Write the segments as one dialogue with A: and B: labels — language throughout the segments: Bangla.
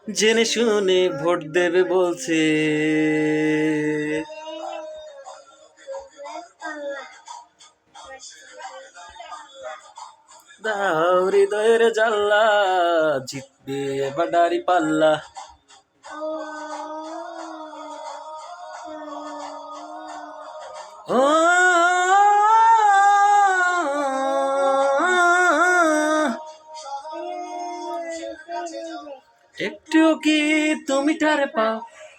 A: জেনে শুনে ভোট দেবে বলছে। দাও হৃদয়ের জাল্লা, জিতবে এবার দাড়ি পাল্লা। ও একটু কি তুমি টারে পাও,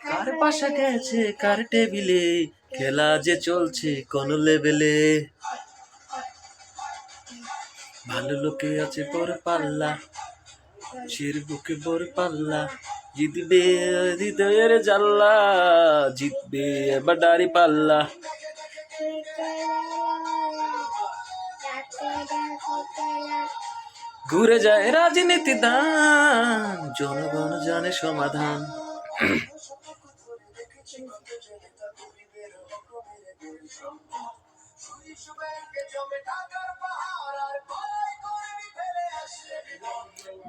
A: কার পাশে গেছে কার টেবিলে, খেলা যে চলছে কোন লেভেলে। ভালো লোকে আছে বড় পাল্লা, শির বুকে বড় পাল্লা, জিতবে হৃদয়ের জাল্লা, জিতবে এবার দাড়ি পাল্লা। ঘুরে যায় রাজনীতি দান, জনগণ জানে সমাধান।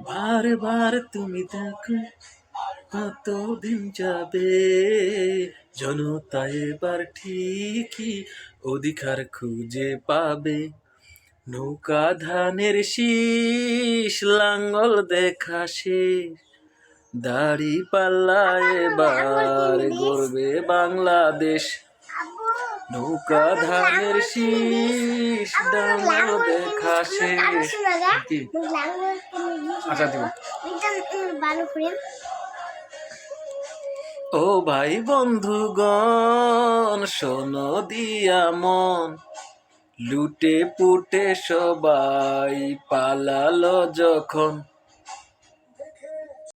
A: বারে বারে তুমি দেখো কতদিন যাবে, জনতা এবার ঠিকই অধিকার খুঁজে পাবে। নৌকা ধানের শীষ, লাঙ্গল দেখা শেষ, দাড়ি পাল্লা এবার গড়বে বাংলাদেশ। নৌকা ধানের শীষ, লাঙ্গল দেখা শেষ। আচ্ছা দিব। ও ভাই বন্ধুগণ শোনো দিয়া মন, লুটে পুটে সবাই পালালো যখন,